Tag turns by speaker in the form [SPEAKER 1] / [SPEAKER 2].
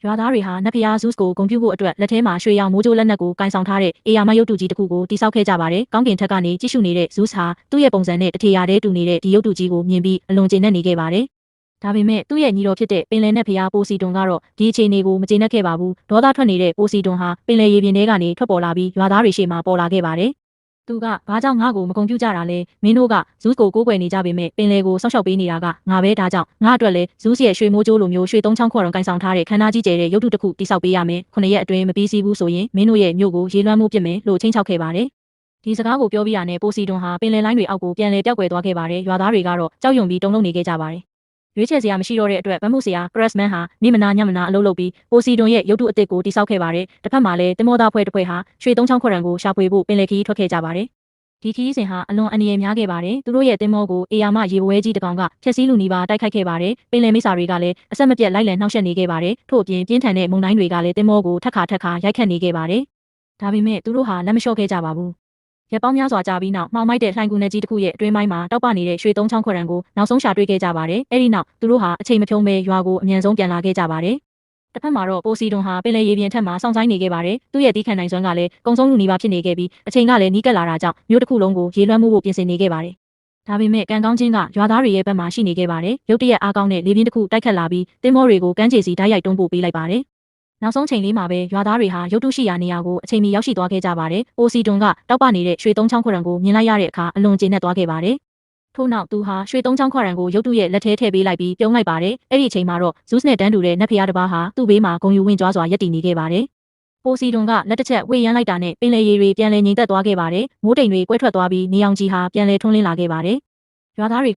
[SPEAKER 1] ရွာသားတွေဟာနတ်ဖျားဇုစ်ကိုဂုဏ်ပြုဖို့အတွက်လက်ထဲမှာရွှေရောင်မိုးကြိုးလက်နက်ကိုကင်ဆောင်ထားတဲ့အေယာမရုပ်တုကြီးတစ်ခုကိုတိစောက်ခဲ့ကြပါတယ်။ကောင်းကင်ထက်ကနေကြည့်ရှုနေတဲ့ဇုစ်ဟာသူ့ရဲ့ပုံစံနဲ့တထေရာတဲတူနေတဲ့ဒီရုပ်တုကြီးကိုမြင်ပြီးအလွန်ကျေနပ်နေခဲ့ပါတယ်။ဒါပေမဲ့သူ့ရဲ့ညီတော်ဖြစ်တဲ့ပင်လယ်နက်ဖျားပိုစီတွန်ကတော့ဒီအခြေအနေကိုမကျေနပ်ခဲ့ပါဘူး။ဒေါသထွက်နေတဲ့ပိုစီတွန်ဟာပင်လယ်ရေပြင်ထဲကနေထွက်ပေါ်လာပြီးရွာသားတွေရှေ့မှာပေါ်လာခဲ့ပါတယ်။သူကဘာကြောင့်ငါ့ကိုမကုန်ပြုကြတာလဲမင်းတို့ကဇုစ်ကိုကိုးကွယ်နေကြပေမဲ့ပင်လယ်ကိုဆောက်ရှောက်ပေးနေတာကငါပဲဒါကြောင့်ငါအတွက်လဲဇုစ်ရဲ့ရွှေမိုးကြိုးလိုမျိုးရွှေသုံးချောင်းခွက်ရုံကန်ဆောင်ထားတဲ့ခန္ဓာကြီးကျယ်တဲ့ရုပ်တုတစ်ခုတိစောက်ပေးရမယ်9 ရက်အတွင်းမပြီးစီးဘူးဆိုရင်မင်းတို့ရဲ့မြို့ကိုရေလွှမ်းမှုပြစ်မယ်လို့ချင်းချောက်ခဲ့ပါတယ်ဒီစကားကိုပြောပြရတဲ့ပိုစီတွန်ဟာပင်လယ်လိုင်းတွေအောက်ကိုပြန်လည်ပြောက်ကွယ်သွားခဲ့ပါတယ်ရွာသားတွေကတော့ကြောက်ရွံ့ပြီးတုန်လှုပ်နေခဲ့ကြပါတယ်ရွေးချယ်စရာမရှိတော့တဲ့အတွက်ဗတ်မှုဆရာကရက်စ်မန်ဟာနေမနာညမနာအလုပ်လုပ်ပြီးပိုစီတွန်ရဲ့ရုပ်တုအစ်စ်ကိုတိစောက်ခဲ့ပါတယ်တစ်ဖက်မှာလည်းတင်မောသားဖွဲ့တစ်ဖွဲ့ဟာရွှေသုံးချောင်းခွက်ရုံကိုရှာဖွေဖို့ပင်လယ်ခီးထွက်ခဲ့ကြပါတယ်ဒီခီးစဉ်ဟာအလွန်အန္တရာယ်များခဲ့ပါတယ်သူတို့ရဲ့တင်မောကိုအေယာမရေပွဲကြီးတစ်ကောင်ကဖျက်ဆီးလူနီးပါတိုက်ခိုက်ခဲ့ပါတယ်ပင်လယ်မိစ္ဆာတွေကလည်းအဆက်မပြတ်လိုက်လံနှောက်ယှက်နေခဲ့ပါတယ်ထို့အပြင်ပြင်းထန်တဲ့မုန်တိုင်းတွေကလည်းတင်မောကိုထက်ခါရိုက်ခတ်နေခဲ့ပါတယ်ဒါပေမဲ့သူတို့ဟာလက်မလျှော့ခဲ့ကြပါဘူးရက်ပေါင်းများစွာကြာပြီးနောက်မှောင်မိုက်တဲ့လှိုင်ကူနယ်ကြီးတစ်ခုရဲ့အတွင်းပိုင်းမှာတောက်ပနေတဲ့ရွှေသုံးချောင်းခွက်ရံကိုနောက်ဆုံးရှာတွေ့ခဲ့ကြပါတယ်။အဲဒီနောက်သူတို့ဟာအချိန်မဖြုံးပဲရွာကိုအမြန်ဆုံးပြန်လာခဲ့ကြပါတယ်။တစ်ဖက်မှာတော့ပိုစီတွန်ဟာပင်လယ်ရေပြင်ထက်မှာစောင့်ဆိုင်နေခဲ့ပါတယ်။သူ့ရဲ့တီးခံနိုင်စွမ်းကလည်းကုံဆုံးလူနီးပါးဖြစ်နေခဲ့ပြီးအချိန်ကလည်းနီးကပ်လာတာကြောင့်မြို့တစ်ခုလုံးကိုရေလွှမ်းမှုဖို့ပြင်ဆင်နေခဲ့ပါတယ်။ဒါပေမဲ့ကံကောင်းခြင်းကရွာသားတွေရဲ့ဘက်မှာရှိနေခဲ့ပါတယ်။ရုတ်တရက်အားကောင်းတဲ့လေပြင်းတစ်ခုတိုက်ခတ်လာပြီးသင်္ဘောတွေကိုကမ်းခြေစီတိုက်ရိုက်တွန်းပို့ပေးလိုက်ပါတယ်။နောက်ဆုံးချိန်လေးမှာပဲရွာသားတွေဟာရုတ်တုရှိရာနေရာကိုအချိန်မီရောက်ရှိသွားခဲ့ကြပါတယ်။ပိုစီတွန်ကတောက်ပနေတဲ့ရွှေသုံးချောင်းခွက်ရံကိုမြင်လိုက်ရတဲ့အခါအလွန်ကျေနပ်သွားခဲ့ပါတယ်။ထို့နောက်သူဟာရွှေသုံးချောင်းခွက်ရံကိုရုတ်တုရဲ့လက်ထဲထည့်ပေးလိုက်ပြီးပြုံးလိုက်ပါတယ်။အဲ့ဒီအချိန်မှာတော့ဇုစ်နဲ့တန်းတူတဲ့နတ်ဖျားတစ်ပါးဟာသူ့ဘေးမှာဂုံယူဝင့်ကြွားစွာရပ်တည်နေခဲ့ပါတယ်။ပိုစီတွန်ကလက်တစ်ချက်ဝေ့ရမ်းလိုက်တာနဲ့ပင်လယ်ရေတွေပြန်လည်ငြိမ်သက်သွားခဲ့ပါတယ်။မိုးတိမ်တွေကွဲထွက်သွားပြီးနေအောင်ကြီးဟာပြန်လည်ထွန်းလင်းလာခဲ့ပါတယ်။ရွာသားတွေ